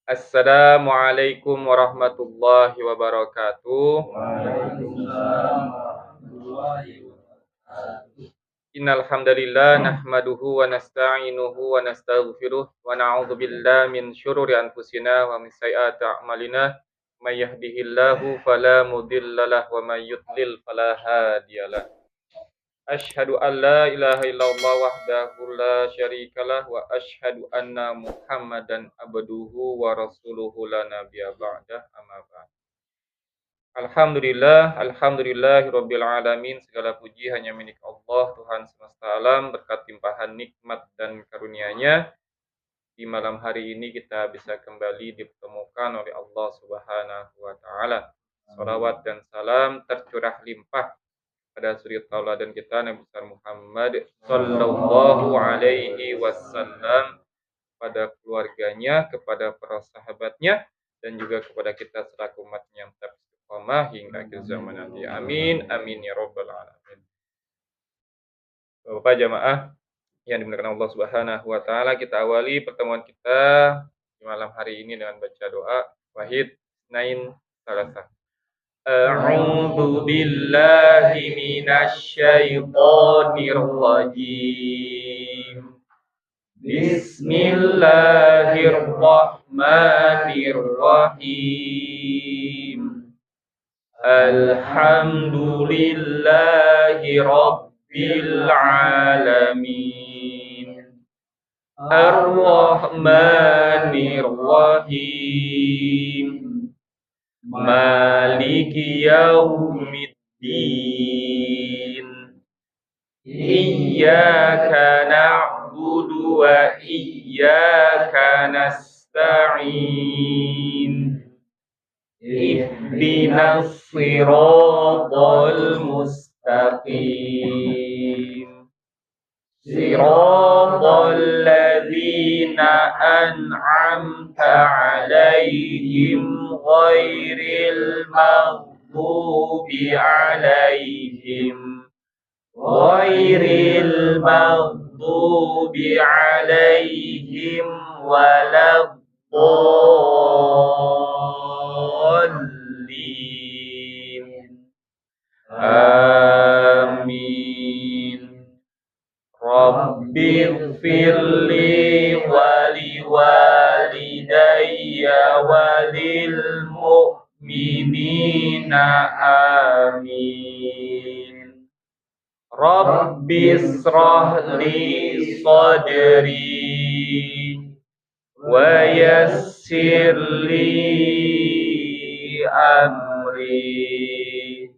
Assalamualaikum warahmatullahi wabarakatuh. Waalaikumsalam warahmatullahi wabarakatuh. Innal hamdalillah nahmaduhu wa nasta'inuhu wa nastaghfiruh wa na'udzu billahi min syururi anfusina wa min sayyiati a'malina. May yahdihillahu fala mudhillalah wa may yudlil fala hadiyalah. Asyhadu an la ilaha illallah wahdahu la syarikalah wa asyhadu anna Muhammadan abduhu wa rasuluhu la nabiyya ba'dah amma ba'd. Alhamdulillahirabbil alamin. Segala puji hanya milik Allah, Tuhan semesta alam. Berkat limpahan nikmat dan karunia-Nya, di malam hari ini kita bisa kembali dipertemukan oleh Allah Subhanahu wa taala. Shalawat dan salam tercurah limpah pada suri tauladan kita Nabi besar Muhammad sallallahu alaihi wasallam, pada keluarganya, kepada para sahabatnya, dan juga kepada kita selaku umatnya yang tetap istiqomah hingga akhir zaman nanti. Amin, amin ya robbal alamin. Bapak jamaah yang dimuliakan Allah Subhanahu wa taala, kita awali pertemuan kita di malam hari ini dengan baca doa Wahid Nain Salasah. A'udzu billahi minasy syaithanir rajim. Bismillahirrahmanirrahim. Alhamdulillahi rabbil alamin. Ar-Rahmanir-Rahim. Maliki yaumiddin. Iyyaka na'budu wa iyyaka nasta'in. Ihdinas siratal mustaqim. Siratal ladzina an'amta 'alaihim ghairil maghdubi 'alaihim waladdallin. Amin. Rabbighfirli wa liwalidayya wa lil mu'minina amin. Rabbishrah li sadri wa yassir li amri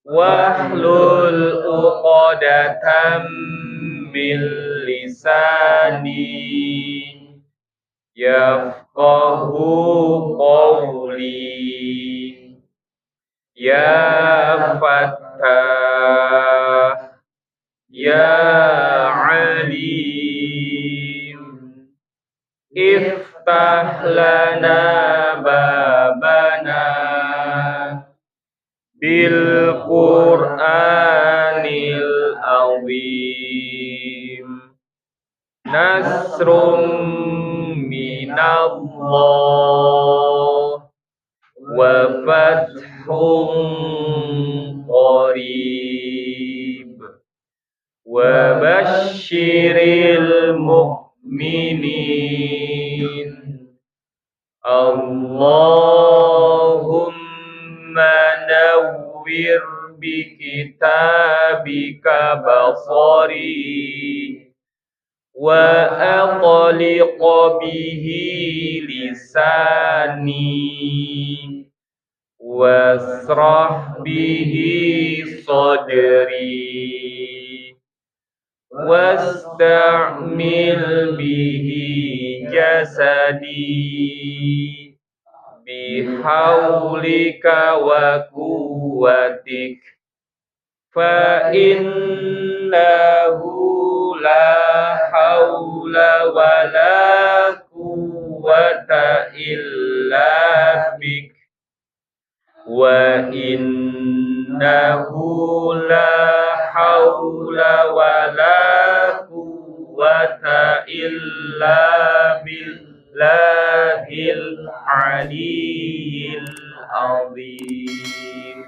wahlul 'uqdatam min lisani yafqahu qawli. Ya Fattah, Ya Alim, iftah lana babana bil Qur'anil azim. Nasrum minallah wa fathun qarib wa basyiril mu'minin. Allahumma nawwir bi kitabika basari wa aqliq bihi lisani wasrah bihi sadri wasta'mil bihi jasadi bihaulika wa quwwatik fa innahu la haula wa la quwwata illa bik wa innahu la haula wa la quwwata illa billah. Lahil aliyil azim.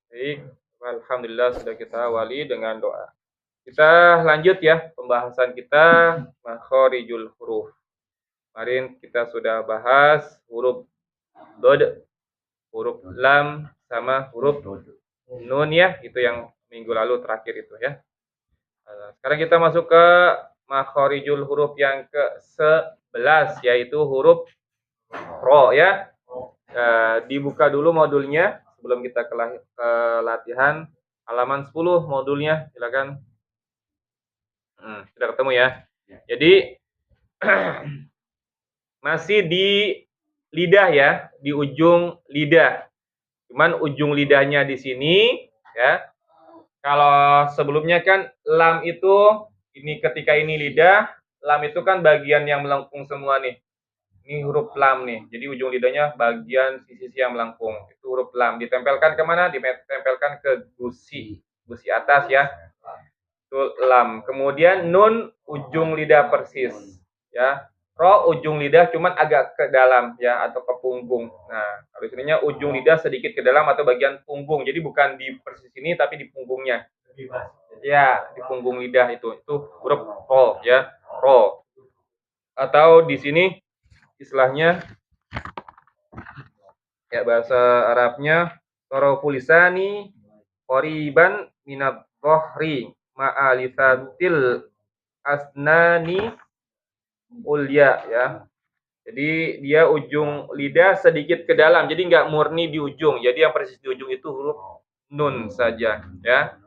Baik, alhamdulillah sudah kita awali dengan doa. Kita lanjut ya pembahasan kita makhorijul huruf. Kemarin kita sudah bahas huruf dod, huruf lam sama huruf nun ya, itu yang minggu lalu terakhir itu ya. Sekarang kita masuk ke makhorijul huruf yang ke-11 yaitu huruf ro ya. Dibuka dulu modulnya sebelum kita ke latihan halaman 10 modulnya, silakan. Sudah ketemu ya. Jadi masih di lidah ya, di ujung lidah. Cuman ujung lidahnya di sini ya. Kalau sebelumnya kan lam itu ini ketika ini lidah, lam itu kan bagian yang melengkung semua nih. Ini huruf lam nih. Jadi ujung lidahnya bagian sisi yang melengkung. Itu huruf lam. Ditempelkan kemana? Ditempelkan ke gusi atas ya. Itu lam. Kemudian nun ujung lidah persis ya. Ro ujung lidah cuman agak ke dalam ya atau ke punggung. Nah, kalau ininya ujung lidah sedikit ke dalam atau bagian punggung. Jadi bukan di persis ini tapi di punggungnya. Ya, di punggung lidah itu huruf ro ya. Ro. Atau di sini istilahnya ya bahasa Arabnya taraful lisani qoriban minadh dhahri ma'alisatil asnani ulya ya. Jadi dia ujung lidah sedikit ke dalam, jadi nggak murni di ujung. Jadi yang persis di ujung itu huruf nun saja ya.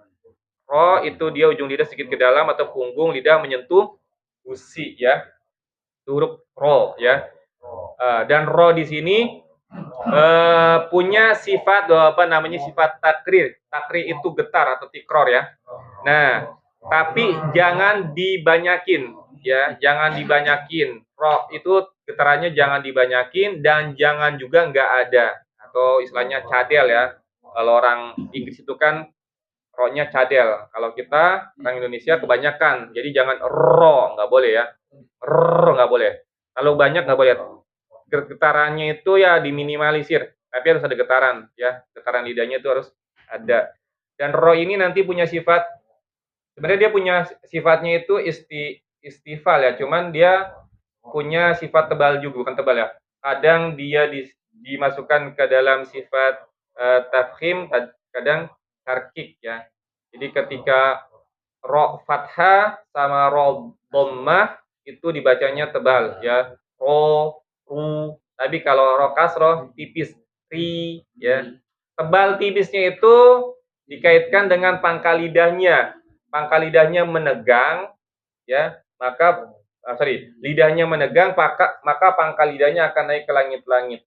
Ro itu dia ujung lidah sedikit ke dalam atau punggung lidah menyentuh gusi ya. Huruf ro ya. Dan ro di sini punya sifat sifat takrir. Takrir itu getar atau tikror ya. Nah, tapi jangan dibanyakin ya, jangan dibanyakin. Ro itu getarannya jangan dibanyakin dan jangan juga nggak ada atau istilahnya cadel ya. Kalau orang Inggris itu kan ro-nya cadel. Kalau kita orang Indonesia kebanyakan. Jadi jangan ro, nggak boleh ya. Ro nggak boleh. Kalau banyak nggak boleh. Getarannya itu ya diminimalisir. Tapi harus ada getaran ya. Getaran lidahnya itu harus ada. Dan ro ini nanti punya sifat, sebenarnya dia punya sifatnya itu istifal ya. Cuman dia punya sifat tebal juga, bukan tebal ya. Kadang dia dimasukkan ke dalam sifat tafkhim, kadang tarkik ya. Jadi ketika ro fathah sama ro dhammah itu dibacanya tebal ya. Ro, ru. Tapi kalau ro kasroh tipis, ri ya. Tebal tipisnya itu dikaitkan dengan pangkal lidahnya. Pangkal lidahnya menegang ya, maka lidahnya menegang, maka pangkal lidahnya akan naik ke langit-langit.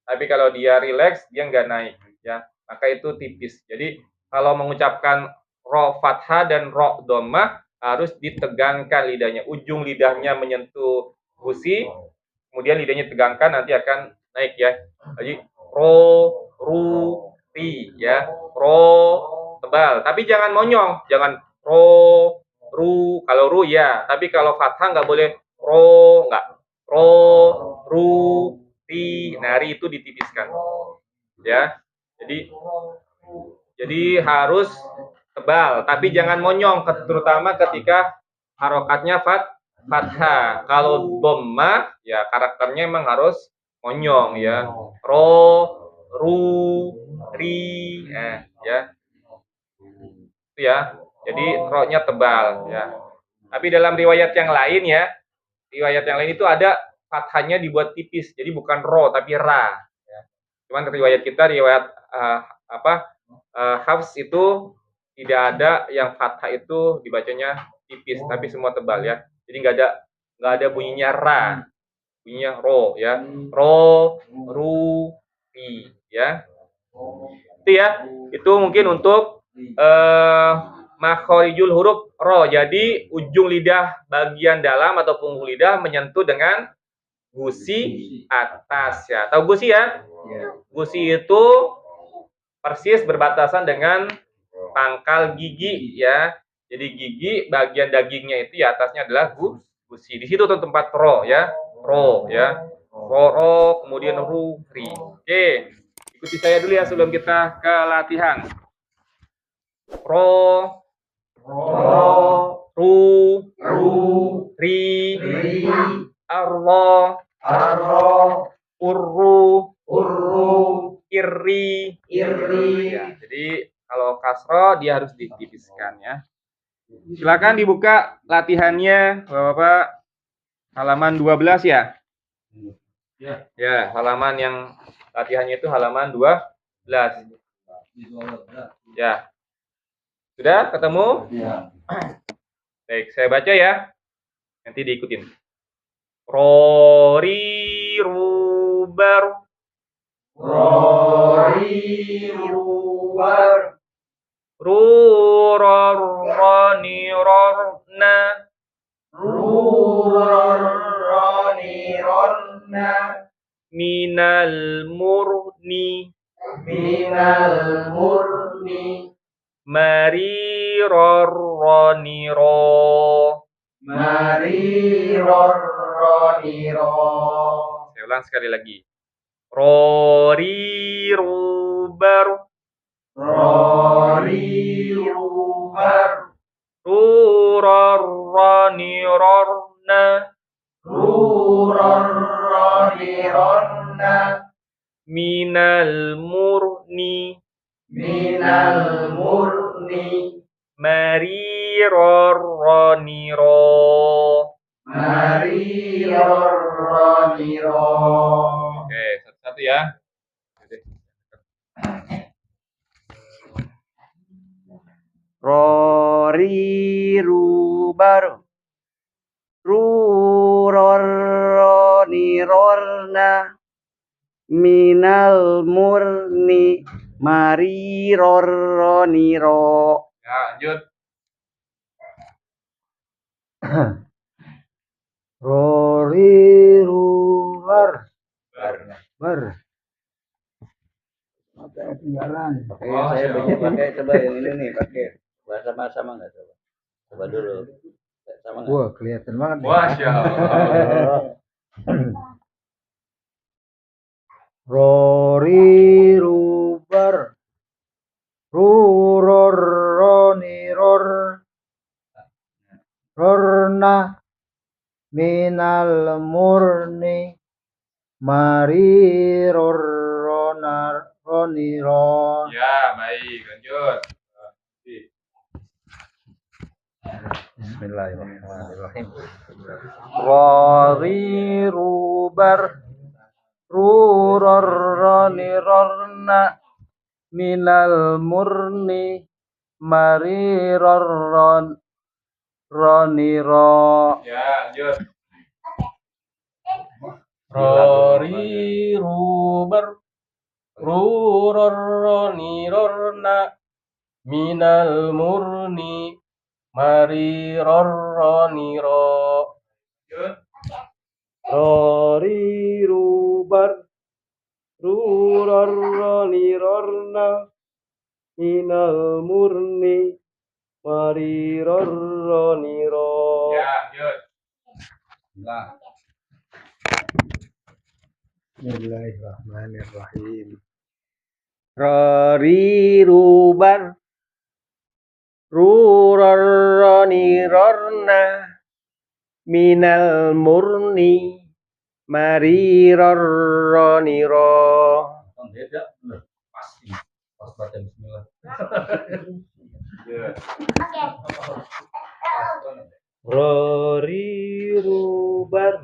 Tapi kalau dia rileks, dia nggak naik ya. Maka itu tipis. Jadi kalau mengucapkan ro fathah dan ro dhammah harus ditegangkan lidahnya. Ujung lidahnya menyentuh gusi, kemudian lidahnya tegangkan, nanti akan naik ya. Jadi ro, ru, ri ya. Ro tebal, tapi jangan monyong, jangan ro, ru. Kalau ru ya, tapi kalau fathah nggak boleh ro, nggak. Ro, ru, ri. Nah, ri itu ditipiskan ya. Jadi harus tebal, tapi jangan monyong, terutama ketika harokatnya fathah. Kalau dhammah ya karakternya memang harus monyong ya. Ro, ru, ri, ya. Itu ya. Jadi ro-nya tebal ya. Tapi dalam riwayat yang lain ya, riwayat yang lain itu ada fathahnya dibuat tipis. Jadi bukan ro tapi ra ya. Cuman riwayat kita riwayat Hafs itu tidak ada yang fathah itu dibacanya tipis, tapi semua tebal ya. Jadi nggak ada bunyinya ra, bunyinya ro ya. Ro, ru, ri ya. Itu ya. Itu mungkin untuk makhorijul huruf ro. Jadi ujung lidah bagian dalam atau punggung lidah menyentuh dengan gusi atas ya. Tahu gusi ya? Gusi itu persis berbatasan dengan pangkal gigi ya. Jadi gigi bagian dagingnya itu ya atasnya adalah gusi. Di situ tuh tempat ro ya. ro ya. Ro, kemudian ru, ri. Oke, ikuti saya dulu ya sebelum kita ke latihan. Ro, ro, ru, ri, ri, arro, urru, irri. Ya, jadi kalau kasro dia harus ditipiskan ya. Silakan dibuka latihannya, Bapak-bapak. Halaman 12 ya. Ya, halaman yang latihannya itu halaman 12. Ya. Sudah ketemu? Ya. Baik, saya baca ya. Nanti diikutin. Rori rubar. Ruroroni rorna. Minal murni. Mari roroni ro. Saya ulang sekali lagi. Rori rubar. Ruroroni rorna. Minal murni. Mari roroni ro. Oke, satu-satu ya. Rori rubar. Ruroroni rorna. Minal murni. Mari roroni ro. Ya, lanjut. Rori rubar. Bar. Apa ketinggalan? Saya pakai coba yang ini nih, pakai sama nggak coba? Coba dulu. Sama nggak? Wah, kelihatan banget. Masya Allah. Rori rubar. Ruroroni ror. Rorna. Minal murni. Mari rorona roni ron. Ya, baik, lanjut. Bismillahirrahmanirrahim. Rori rubar. Ruroroni rorna. Minal murni. Mari roron roni ro. Ya, lanjut. Rori rubar ruroroni rorna minal murni mari roroni ro. Rori rubar ruroroni rorna minal murni mari roroni ro. Ya, lanjut. Bismillahirrahmanirrahim. Rori rubar. Ruroroni rorna. Minal murni. Mari roroni ro. Beda. Pasti. Pas baca bismillah. Rori rubar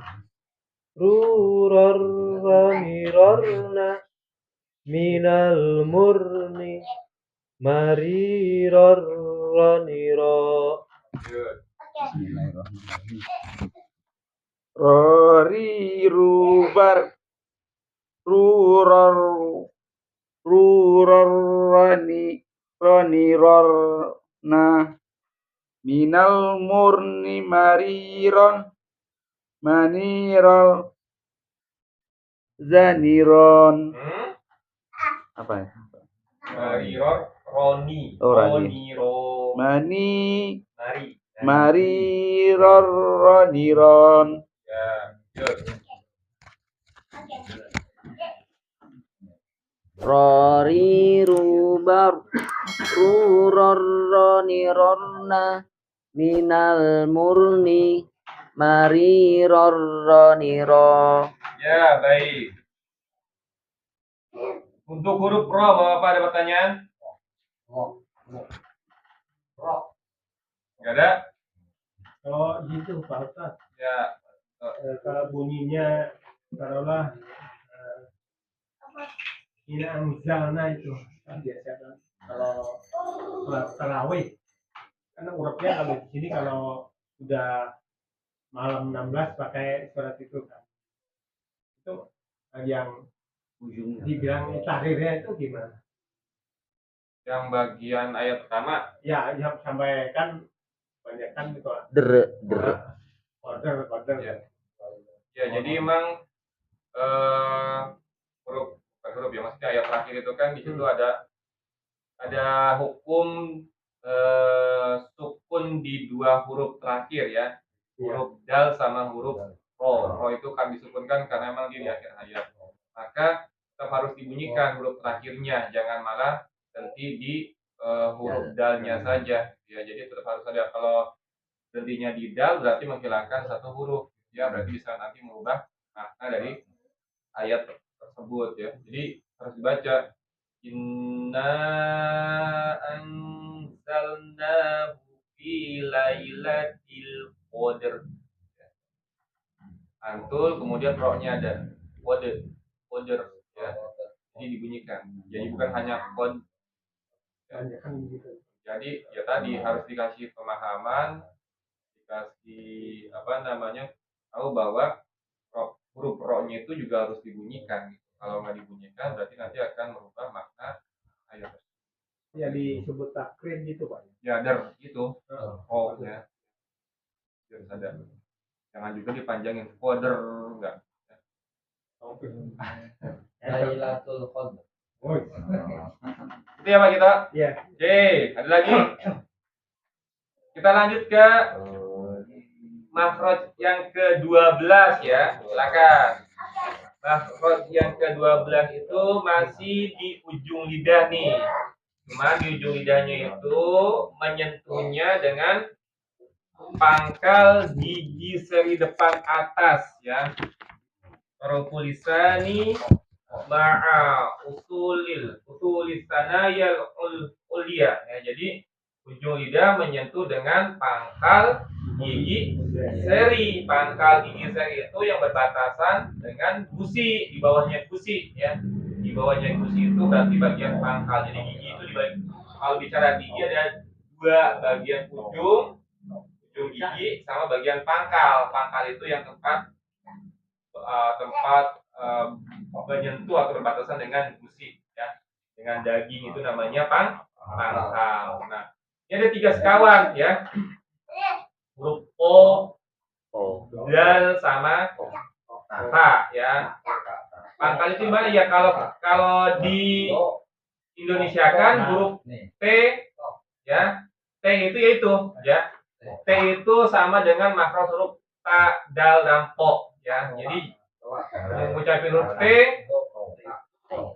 ruroroni rorna minal murni mari roroni ro. Rori rubar ruroroni roni rorna minal murni mariron manirol zaniron. Apa ya? Mariror roni. Oh, Roni ro. Mani Mari. mariror roniron. Ya, lanjut. Rori rubar ruroroni rorna minal murni mari roroni ro. Ya, baik. Untuk huruf ro, Bapak ada pertanyaan? Nggak ada? Kalau gitu Pak Ustaz, Ya. kalau bunyinya taruhlah ini anzalna itu kan biasa kan kalau sholat tarawih karena urutnya kalau di sini kalau sudah malam 16 pakai surat itu kan itu yang dibilang tahrirnya itu gimana? Yang bagian ayat pertama. Ya, yang sampai kan banyak kan itu order Ya. Ya, jadi emang huruf bukan huruf ya, maksudnya ayat terakhir itu kan di situ ada hukum sukun di dua huruf terakhir ya, huruf dal sama huruf ro. Ro itu kan disukunkan karena memang dia di akhir ayat, maka tetap harus dibunyikan huruf terakhirnya, jangan malah berhenti di huruf dalnya saja ya. Jadi tetap harus ada, kalau berhentinya di dal berarti menghilangkan satu huruf ya, berarti bisa nanti mengubah makna dari ayat tersebut ya. Jadi harus dibaca inna anzalnahu fi lailatul qadr. Antul kemudian ro-nya ada qadr ya. Jadi dibunyikan. Jadi bukan hanya qad. Jadi ya tadi harus dikasih pemahaman, dikasih tahu bahwa huruf ro-nya itu juga harus dibunyikan. Kalau nggak dibunyikan berarti nanti akan merubah makna ayat. Ya disebut takrim gitu Pak. Ya der itu ro-nya harus ada. Jangan juga dipanjangin qadr, enggak. Lailatul Qadar. Itu ya Pak kita? Iya. Oke, ada lagi? Kita lanjut ke makhraj yang ke-12 ya. Silakan. Makhraj yang ke-12 itu masih di ujung lidah nih. Cuma di ujung lidahnya itu menyentuhnya dengan pangkal gigi seri depan atas ya. Taraful lisani ma'a usulis sanayal ulia ya. Jadi ujung lidah menyentuh dengan pangkal gigi seri. Pangkal gigi seri itu yang berbatasan dengan gusi, di bawahnya gusi ya. Di bawahnya gusi itu berarti bagian pangkal. Jadi gigi itu dibagi, kalau bicara gigi ada dua, bagian ujung gigi sama bagian pangkal. Pangkal itu yang tempat menyentuh atau berbatasan dengan gusi ya, dengan daging, itu namanya pangkal. Nah, ini ada 3 sekawan ya, huruf o, dal sama ta ya. Pangkal itu gimana ya, kalau di Indonesia kan huruf t ya, t itu ya, t itu sama dengan makhraj huruf ta, dal dan po ya. Jadi mengucapkan huruf T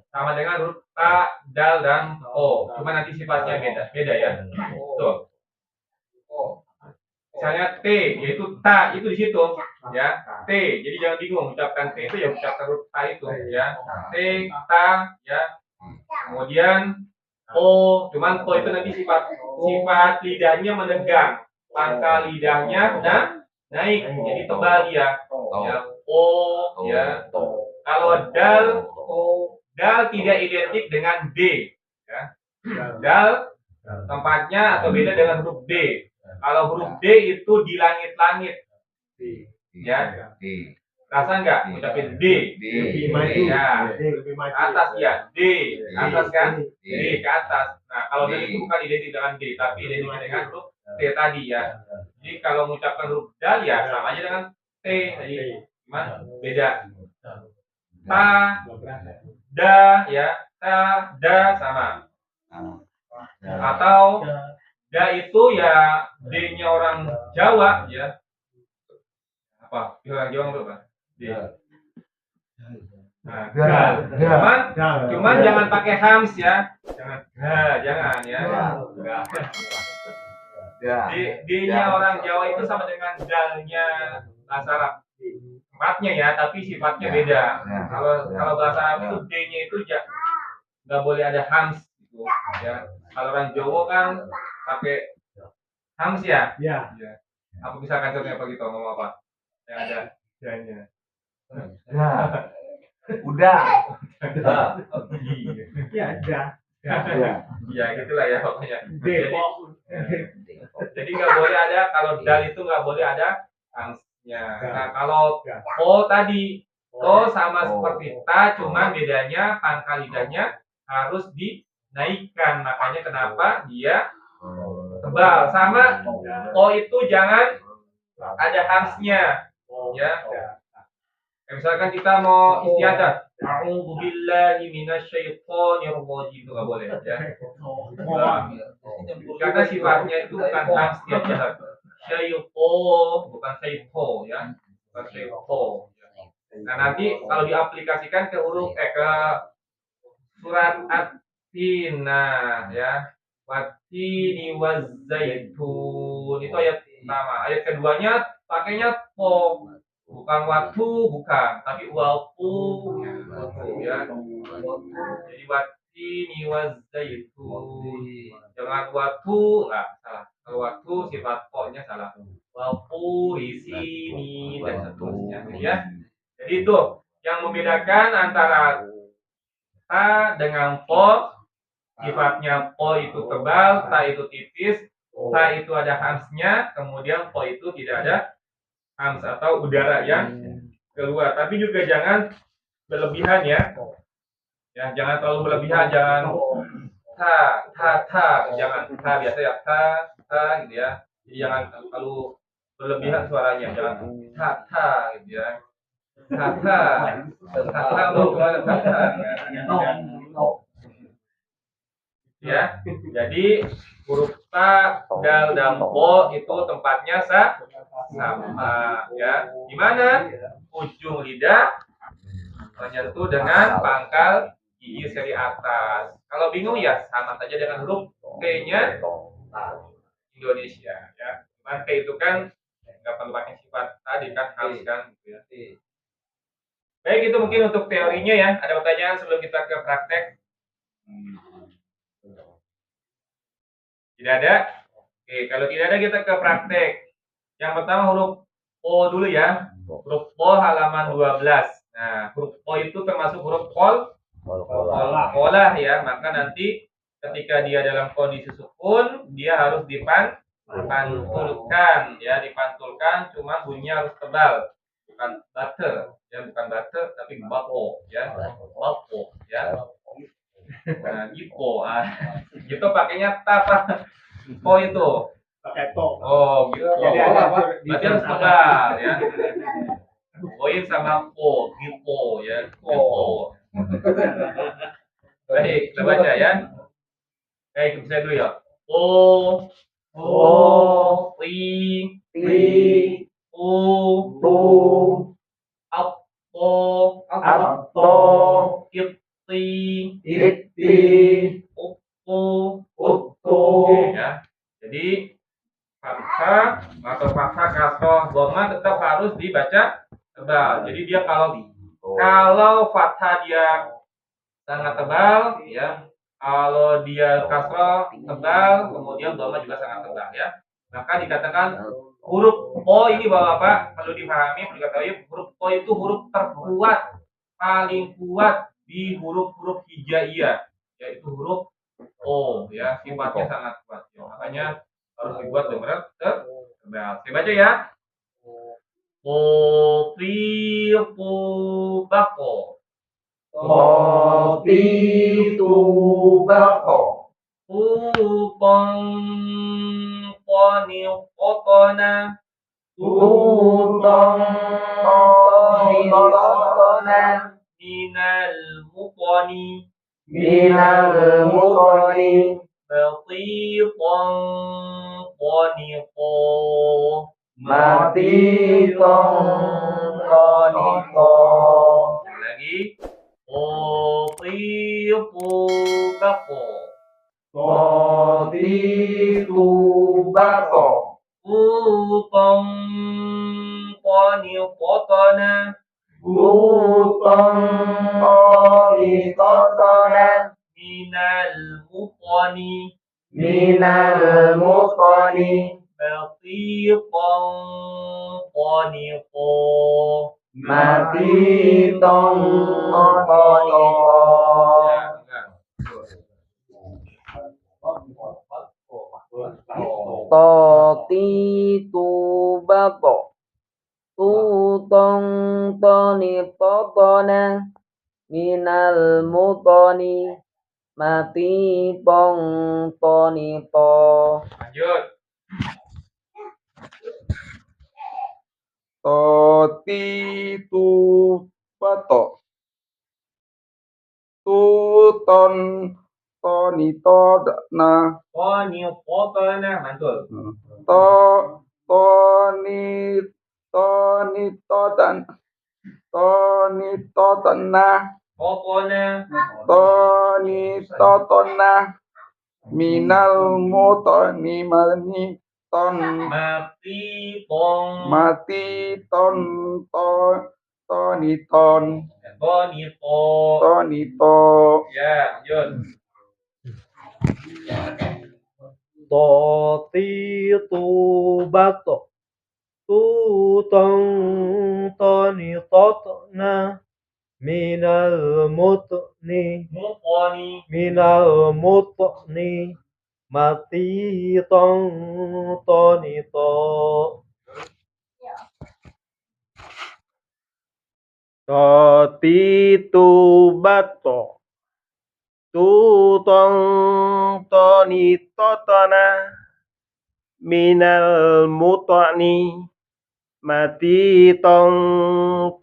sama dengan huruf ta, dal dan o. Cuma nanti sifatnya beda ya. Tuh. Misalnya T yaitu ta itu di situ ya. T. Jadi jangan bingung ucapkan T itu ya, ucapkan huruf ta itu ya. T, ta ya. Kemudian o, cuman o itu nanti sifat lidahnya menegang. Pangkal lidahnya naik, jadi tebal dia. Ya, o ya. Kalau dal tidak identik dengan D ya. Dal tempatnya atau beda dengan huruf D. Kalau huruf D itu di langit-langit ya. Rasa enggak ucapin D? Lebih maju ya. Lebih maju. Atas ya, D atas kan? D ke atas. Nah, kalau D itu bukan identik dengan D, tapi identik dengan huruf T tadi ya. Jadi kalau mengucapkan huruf dal ya sama aja dengan T tadi, cuman beda. Ta, da ya, ta, da sama. Atau da itu ya D-nya orang Jawa ya. Apa? Orang Jawa itu apa? D. Nah, cuman jangan pakai hams ya. Jangan ya. D-nya orang Jawa itu sama dengan dalnya bahasa Arab. Tempatnya ya, tapi sifatnya beda. Kalau bahasa Arab itu D-nya itu nggak boleh ada hams gitu ya. Kalau orang Jawa kan pakai hams ya. Ya. Aku bisa contohnya apa gitu, ngomong apa? Yang ada D-nya. Udah. Ya, ada. Ya gitulah ya pokoknya. Depok. Jadi nggak boleh ada, kalau dal itu nggak boleh ada hamsnya. Nah kalau po tadi, to sama seperti ta, cuma bedanya pangkal lidahnya harus dinaikkan. Makanya kenapa dia tebal. Sama o itu jangan ada hamsnya, ya. Misalkan kita mau istiadat, a'udzubillahi minasyaitonir rajim, itu nggak boleh ya. Karena sifatnya itu bukan hams dia jahat. Syaito bukan syaito ya. Bukan syaito. Nah, nanti kalau diaplikasikan ke huruf ke surat At-Tin, nah ya. Wattini wazzaitun. Itu ayat pertama. Ayat keduanya pakainya po. Bukan waktu, bukan, tapi waktu ya. Jadi wattini wazzaitun. Jangan waktu, enggak salah. Kalau waktu sifat po-nya salah. Waktu di sini dan seterusnya ya. Jadi itu yang membedakan antara ta dengan po. Sifatnya po itu tebal, ta itu tipis, ta itu ada hamsnya, kemudian po itu tidak ada hams atau udara yang keluar. Tapi juga jangan berlebihan ya. Ya, jangan terlalu berlebihan, jangan jangan biasa ya gitu ya. Jadi jangan terlalu berlebihan suaranya, jangan gitu ya. Ya. Jadi huruf ta, dal, dan po itu tempatnya sama ya. Di mana ujung lidah menyentuh dengan pangkal gigi seri atas. Kalau bingung ya sama saja dengan huruf T-nya Indonesia ya. Cuman T itu kan nggak perlu pakai sifat tadi kan harus kan gitu ya. Baik, itu mungkin untuk teorinya ya. Ada pertanyaan sebelum kita ke praktek? Tidak ada? Oke, kalau tidak ada kita ke praktek. Yang pertama huruf O dulu ya. Huruf O halaman 12. Nah, huruf O itu termasuk huruf kolah ya. Maka nanti ketika dia dalam kondisi sukun, dia harus dipantulkan ya, dipantulkan, cuma bunyinya harus tebal. Bukan butter, ya bukan butter tapi bako ya. Bako ya. Nah, gitu. Gitu pakainya apa? Po itu. Pakai to. Oh, gitu. Jadi ada berarti harus tebal ya. Poin sama po, gitu ya. Po. Baik, kita baca ya. Baik, bisa dulu ya. O, ti, u, appo, iti, ya. Jadi fathah atau fathah kasroh dhamma tetap harus dibaca tebal. Jadi dia kalau fathah dia sangat tebal ya. Kalau dia kasroh tebal, kemudian dhamma juga sangat tebal ya. Maka dikatakan huruf O ini Bapak perlu dipahami, perlu diketahui huruf O itu huruf terkuat, paling kuat di huruf-huruf hijaiyah, yaitu huruf O ya, sifatnya sangat kuat ya. Makanya harus dibuat dengan tebal. Saya baca ya. O fi bako. Upon poni otona. Minal mukoni. Batiton qonito. lagi. Qatitu baqo. Qatitu baqo. Utang qaniqatana. Utang qaniqatana. Minal muqani. Minal muqani. Batiqan qaniqo. Matiqan qaniqo. Tatitu baqo. Tutong toni totona. Minal mutoni. Mati tong toni to. Lanjut. Tatitu bato. Tuton tonito na. Qaniqatana. Mantul. To tonitotan. Tonitotana. Qatana. Tonitotona. Minal mutoni mani ton. Matiqan Mati ton toniton. qaniqo. Tonito. Ya, lanjut. Tatitu bato. Tutong toni totna. Minal mutni. Muqani. Minal mutni. Mati tong toni to. Tatitu bato. Tutong toni totana. Minal mutni. Mati tong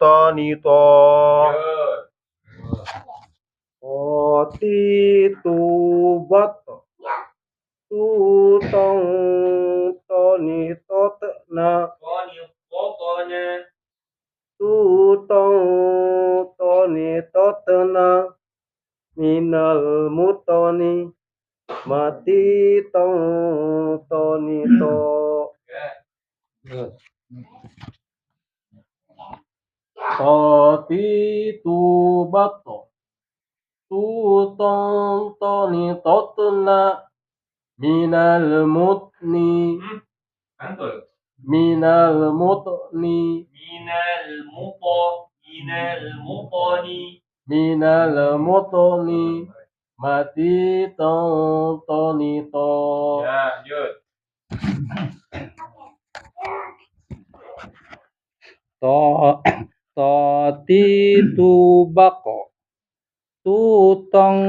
toni to. Lanjut. Tatitu bato. Tutong toni totna. Qaniqatana. Tutong toni totna. Minal mutoni. Mati tong toni to. Ya. Tatitu bato. Tutong toni totna. Minal mutni. Mantul. Minal mutni. Minal muqani. Minal mutni. Mati tong toni to. Ya, lanjut. Tatitu bako. Tutong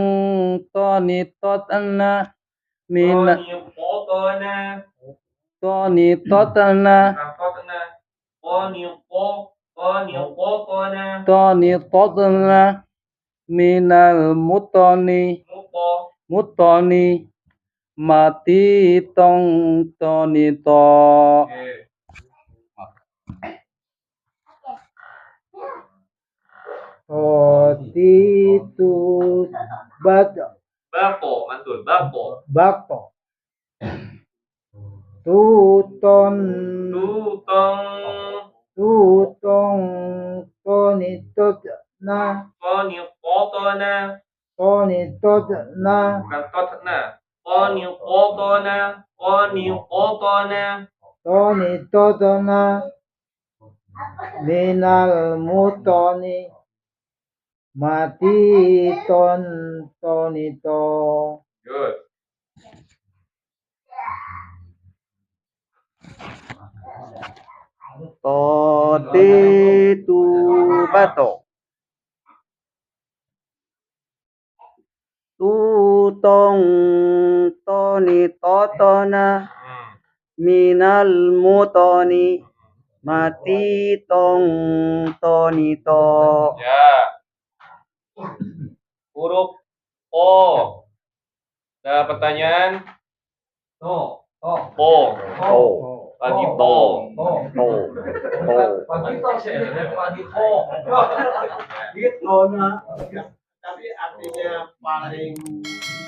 toni totna. Mina Qaniqatana. toni totna. Qaniqatana. Qaniqatana. Toni totna. Minal mutoni. Mutoni. Mati tong toni to. Oke. Tatitu bato. Bako. Mantul. Bako. Bako. Tuton. Tutong Tutong tonitotna. qaniqatana. Tonitotna. Bukan totna. Qaniqatana. Qaniqatana. Tonitotna. Minal mutoni. Mati ton tonito. Good. Tatitu bato. Tutong tonitotna. Minal mutoni. Mati tong tonito. Ya. Huruf O. Ada pertanyaan? O. Pagi to. Pagi to sih, pagi to. Gitu, nah. Tapi artinya paling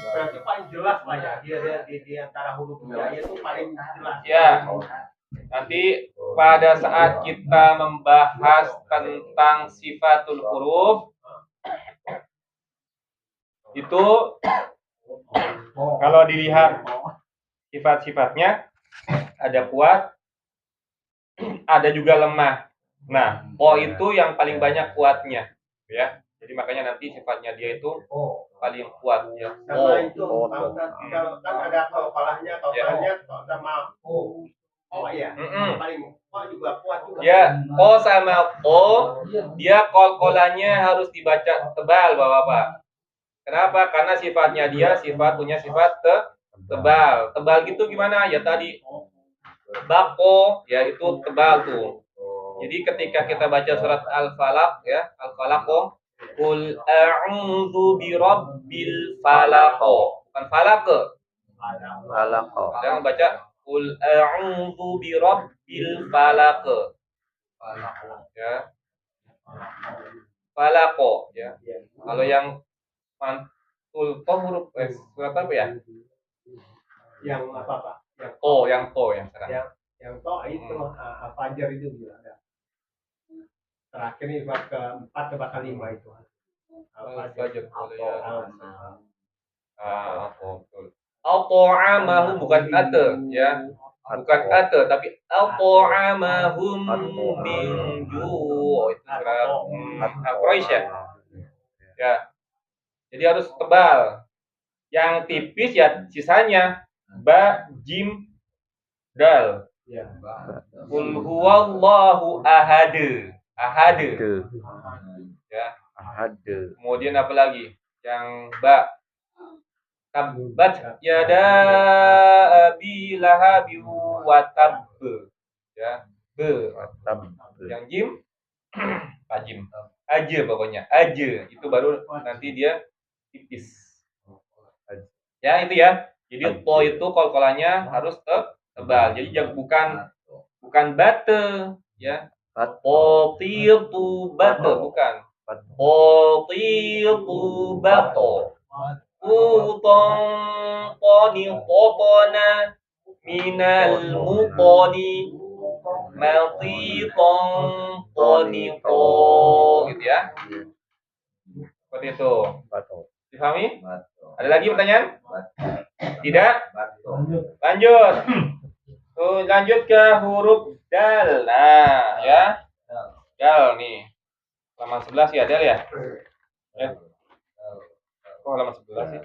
berarti paling jelas lah ya dia di antara huruf hijaiyah itu paling jelas. Ya. Nanti pada saat kita membahas tentang sifatul huruf itu kalau dilihat sifat-sifatnya ada kuat, ada juga lemah. Nah, po itu yang paling banyak kuatnya, ya. Jadi makanya nanti sifatnya dia itu paling kuat ya. Sama itu kalau kan ada kepalanya sama ya. Paling juga kuat juga. Ya, ko sama ko dia kol-kolannya harus dibaca tebal Bapak-bapak. Kenapa? Karena sifatnya dia punya sifat tebal. Tebal gitu gimana? Ya tadi bako ya itu tebal tuh. Jadi ketika kita baca surat Al-Falaq ya, Al-Falaq Qul a'udzu birabbil falaq. Bukan falaq. Falaq. Jangan baca Qul a'udzu birabbil falaq. Ya. Falaq ya. Kalau yang mantul huruf surat apa ya? Yang apa Pak? Yang sekarang. Yang itu Al-Fajr itu juga ada. Terakhir ini bab ke-4 ke bab ke-5 itu. Al-Fajr ya. Betul. Al-ta'amahum bukan ate ya. Bukan ate tapi al-ta'amahum min ju'. Itu surat Al-Quraisy ya. Ya. Jadi harus tebal. Yang tipis ya sisanya ba, jim, dal. Ya. Qul huwallahu ahad. Ahad. Ya. Ahad. Kemudian apa lagi? Yang ba. Tabbat yada abi lahabi wa tab. Ya. Be. Yang jim ajim. Aja pokoknya. Aja. Itu baru nanti dia tipis. Ya, itu ya. Jadi po itu kol-kolannya harus tebal. Jadi bukan bate ya. Potitu bate bukan. Potitu bato. Utong qoni qotona minal muqoni maltitong qoni qo gitu ya. Seperti itu. Dipahami? Ada lagi pertanyaan? Tidak? Lanjut. Lanjut ke huruf dal. Nah, ya. Dal nih. Halaman 11 ya, dal ya? Oh, halaman 11 sih.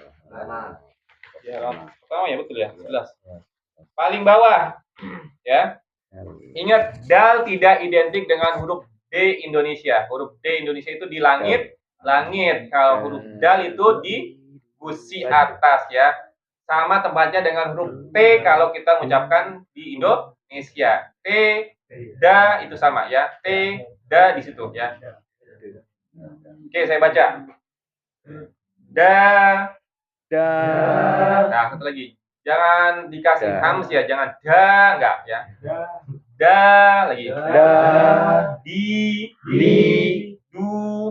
Ya, pertama ya betul ya, 11. Paling bawah. Ya. Ingat, dal tidak identik dengan huruf D Indonesia. Huruf D Indonesia itu di langit. Kalau huruf dal itu di gusi atas ya. Sama tempatnya dengan huruf T kalau kita mengucapkan di Indonesia. T, da itu sama ya. T, da di situ ya. Oke, saya baca. Da. Nah, satu lagi. Jangan dikasih hams ya, jangan da enggak ya. Da lagi. Di. Du.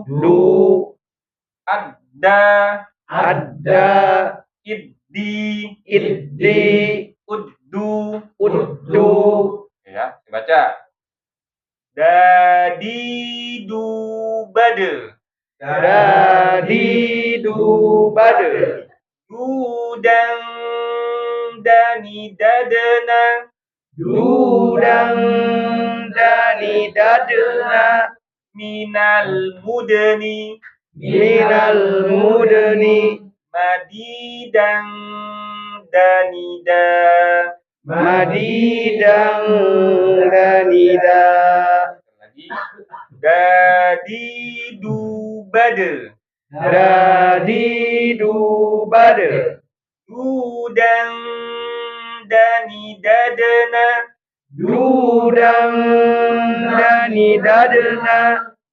Ada. Iddi. Uddu. Ya, dibaca. Dadidu bade. Dudang dani dadana. Minal mudani. Madidang danida. Lagi. Dadidu bade. Dudang dani dadana.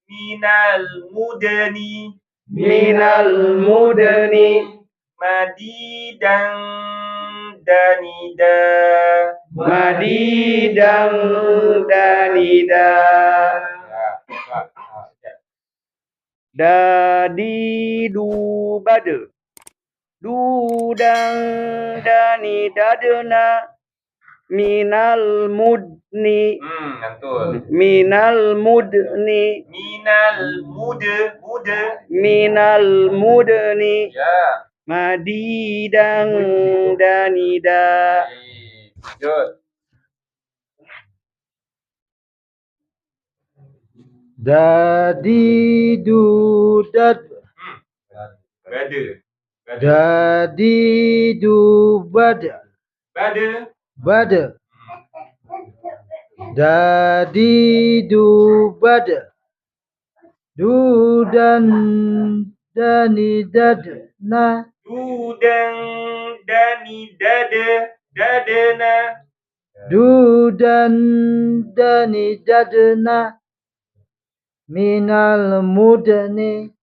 Minal mudani. Madidang danida. Madidang danida. Ya, Pak. Ya. Dadidu bade. Dudang dani dadena minal mudni. Antul. Minal mudni. Minal mudni. Ya. Madidang danida. Lanjut. Dadidu dad. Bade. Dadidu bad. Bade. Bad. Dadidu bad. Dudan dani dad na. Dudang dani dadena. Dudan dani dadna minal mudni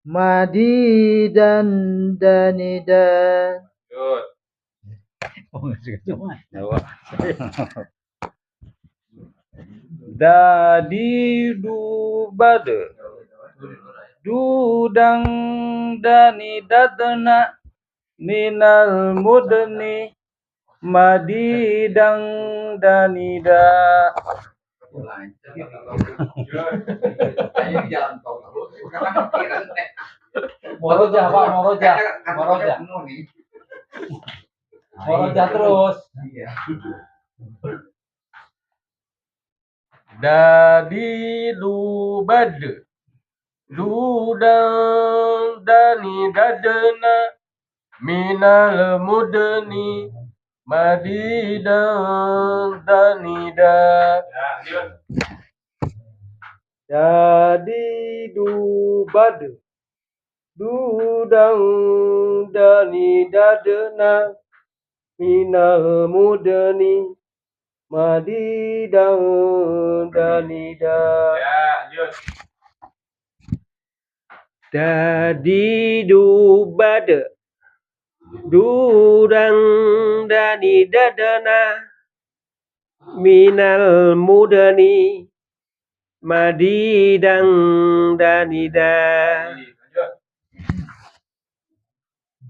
madidan danida. Dadidu bad. Dudang dani dadna minal mudni madidang danida. Moroja Pak, moroja. Moroja terus. Dadidu bad. Dudang dani dadna minal mudni madidang danida. Dadidu bad. Dudang dani dadna minal mudni madidang danida. Ya, lanjut. Dadidu bad. Dudang dani dadana minal mudani madidang danida. Lanjut.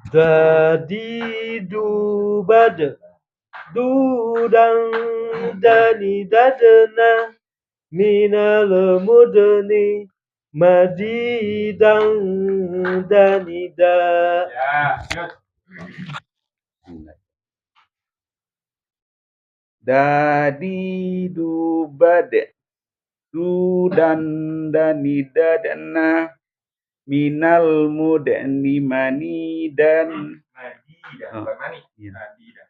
Dadidu bad. Dudang dani dadana minal mudani madidang danida. Ya, lanjut. Dadidu bad. Dudan dani dadana minal mudni manidan. Madida, bukan mani. Iya. Madida.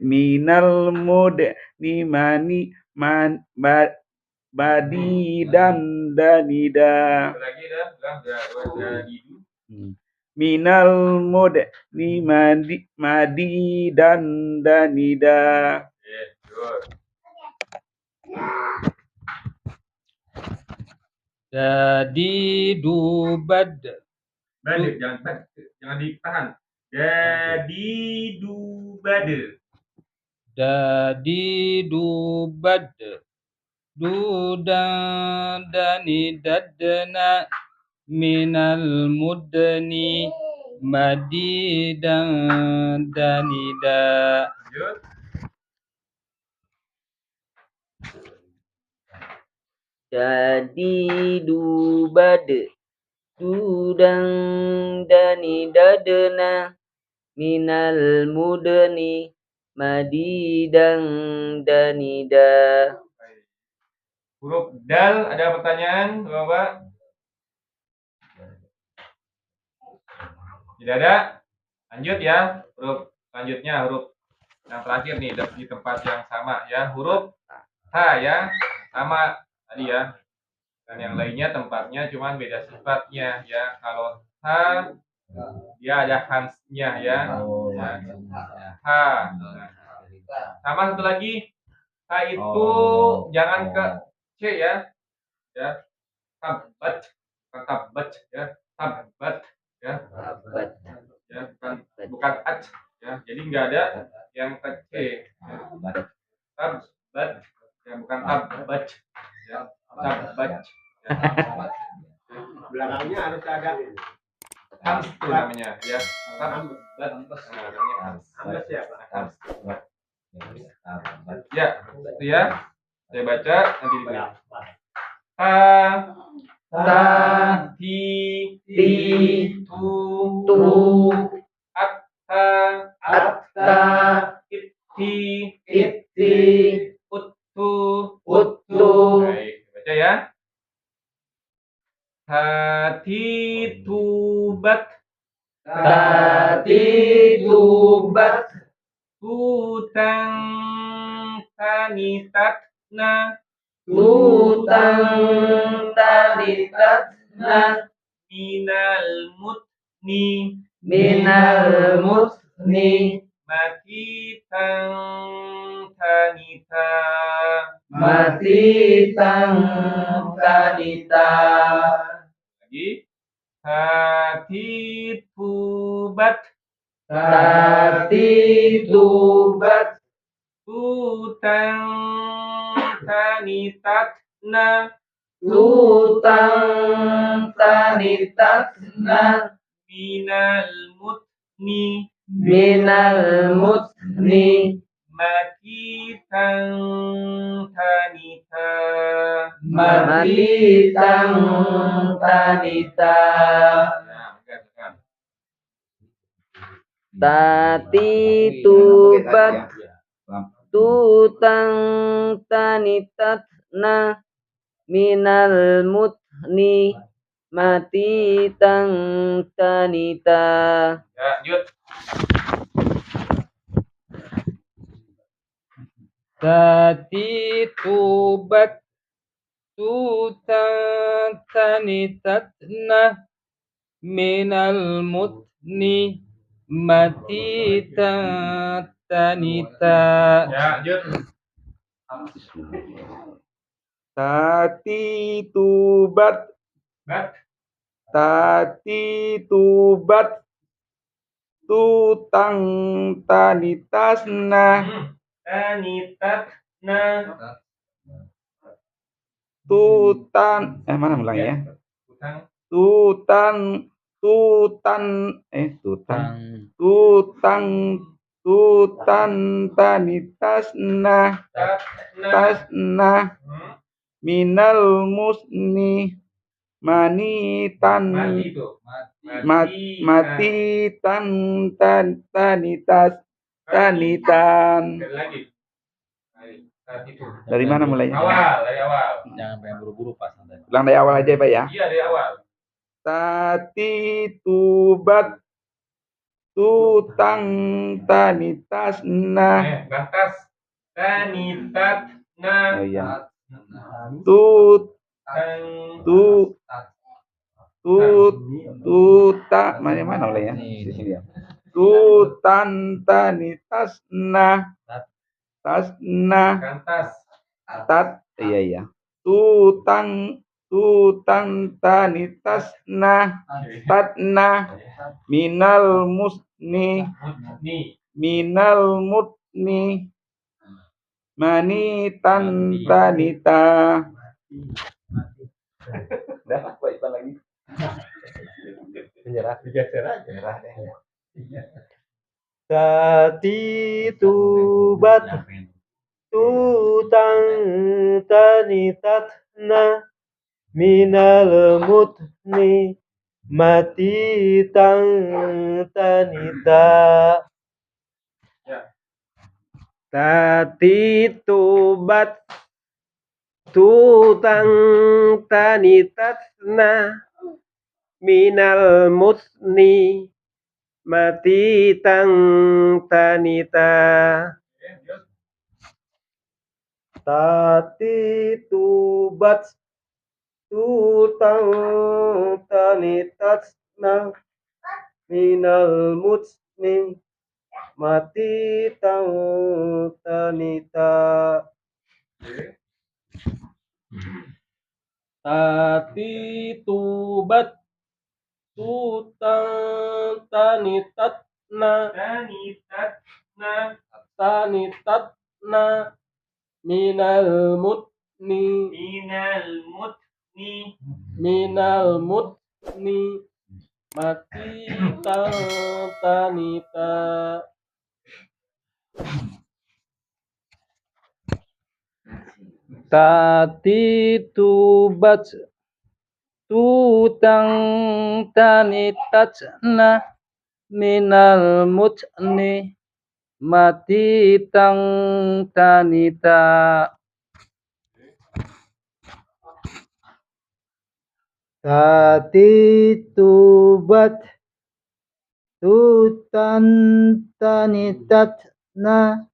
Minal mudni madidan danida. Satu lagi dah, bilang dadidu. Minal mudni madidan danida. Good. Dadidu bad. Bade, jangan ditahan. Dadidu bade. Dadidu bad. Dudan dani dadna minal mudni madidan danida. Lanjut. Dadidu bad. Dudang dani dadna minal mudni madidang danida. Huruf dal, ada pertanyaan, Bapak? Tidak ada? Lanjut ya. Huruf selanjutnya, huruf yang terakhir nih di tempat yang sama ya. Huruf H ya. Sama tadi ya. Dan yang lainnya tempatnya cuman beda sifatnya ya. Kalau H dia ada hansnya ya. H. Nah, sama satu lagi. H itu jangan ke C ya. Ya. Tabat. Tabat ya. Tabat ya. Ya, bukan bukan ac ya. Jadi nggak ada yang c. Tabat ya, bukan tabat ya. Tabat ya. Belakangnya harus ada Hams itu namanya ya. Tabat. Nah, namanya hams. ambas ya Pak. Ya, itu ya. Saya baca nanti ditulis. Ta ti tu atta itti uttu. Baik, baca ya. Hati tubat tutang tanitatna minal mutni mati tang tanita lagi hati tubat tutang tanitatna minal mutni mati tang tanita. Nah, kan. Tati tubat tutang tanitatna minal mutni mati tang tanita. Ya, lanjut. Tati tubat tutang tanitatna minal mutni mati tang tanita. Ya, lanjut. Tati tubat tutang tanitasna mana mulangnya? Tutang tanitasna minal musni mati tanitan. Dari mana mulainya? Dari awal. Jangan pengen buru-buru pas. Ulang dari awal aja Pak ya. Iya, dari awal. Tati tubat tutang tanitasna. Lantas tanitatna. Oh iya. Mana mulainya? Di sini ya. Tutan tanitasna iya. Tutang tanitasna minal mutni mani tanita. Udah apa Ipan lagi? Menyerah. Digeser aja. Tati tubat tutang tanitatna minal mutni mati tang tanita. Tati tubat tutang tanitatna minal mutni mati tang tanita. Tati tubat tutang tanitatna minal mutni mati tang tanita. Tati tubat tutang tanitatna tanitatna minal mutni matitan tanita Tatitubat tutang tanitatna minal mutni matitang tanita. Tatitubat tutan tanitatna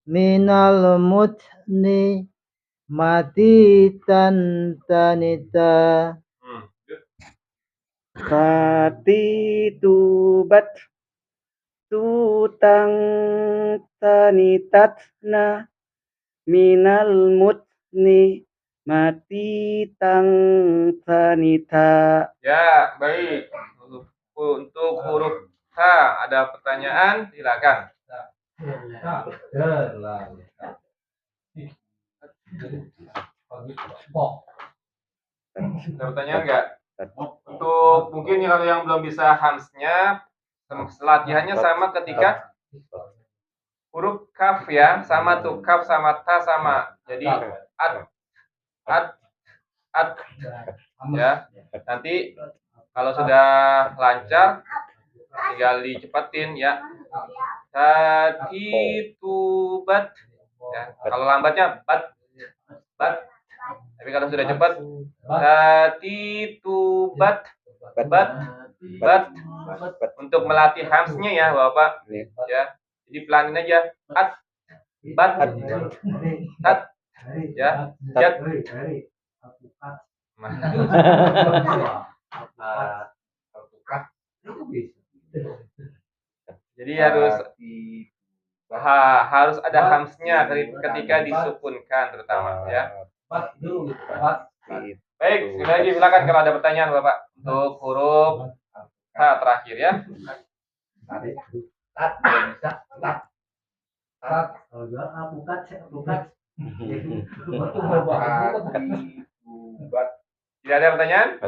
minal mutni matitan tanita. Tatitubat tutang tanitatna minal mutni matitang tanita. Ya, baik. Untuk huruf H ada pertanyaan? Silakan. Ada pertanyaan enggak? Untuk mungkin kalau yang belum bisa hamsnya, latihannya sama ketika huruf kaf ya, sama tuh kaf sama ta sama. Jadi ad ya. Nanti kalau sudah lancar tinggal dicepatin ya. Tatitubat ya. Kalau lambatnya bat. Tapi kalau sudah cepat tatitubat bat. Untuk melatih hamsnya ya, Bapak. Ya. Jadi pelanin aja. Bat tat ya. Jat. Jadi harus ada hamsnya ketika disukunkan terutama ya. Baik, sekali lagi silakan kalau ada pertanyaan Bapak untuk huruf H terakhir ya. Tidak ada pertanyaan?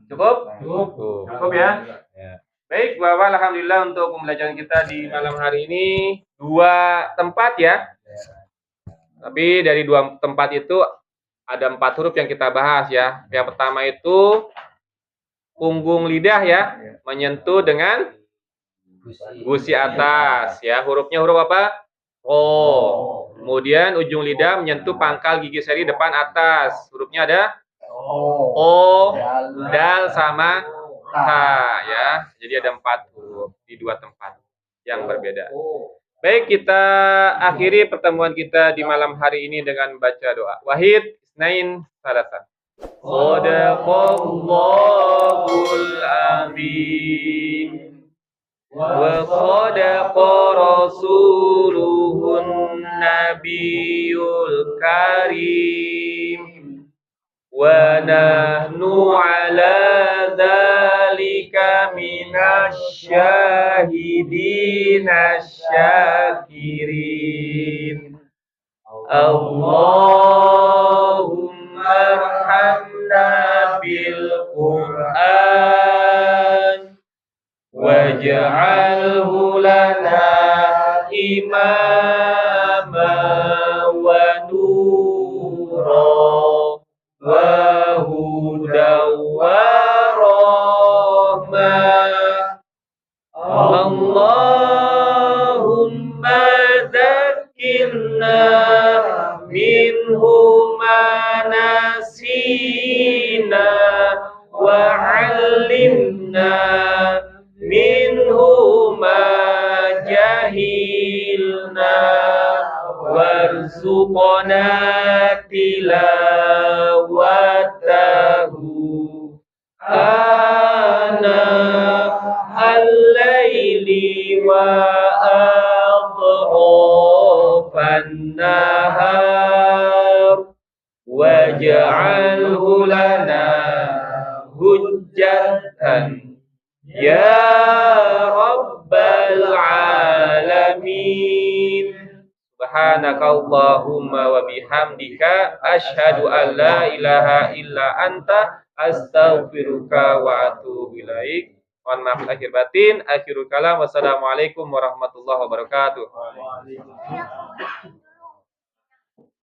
Cukup ya. Baik, Bapak, alhamdulillah untuk pembelajaran kita di malam hari ini 2 tempat ya. Tapi dari 2 tempat itu ada 4 huruf yang kita bahas ya. Yang pertama itu punggung lidah ya, menyentuh dengan gusi atas ya. Hurufnya huruf apa? O. Kemudian ujung lidah menyentuh pangkal gigi seri depan atas. Hurufnya ada O, dal sama H ya. Jadi ada 4 huruf di 2 tempat yang berbeda. Baik, kita akhiri pertemuan kita di malam hari ini dengan baca doa. Wahid, isnain, salasa. Shadaqallahul azim. Wa shadaqa rasuluhun nabiyul karim. Wa nahnu ala dzalika minasyahidin asyakirin. Allahumma arhamna bil Qur'an waj'alhu lana imama wa nura wa hudan wa rahmah. Allahumma dzakirna minhu ma nasina wa 'allimna minhu ma jahilna warzuqna tilawatahu ana al-laili wa atrafan nahar waj'alhu lana hujjatan ya rabbana subhanakallahumma wa bihamdika asyhadu an la ilaha illa anta astaghfiruka wa atubu ilaik. Mohon maaf akhir batin. Akhirul kalam. Wassalamualaikum warahmatullahi wabarakatuh.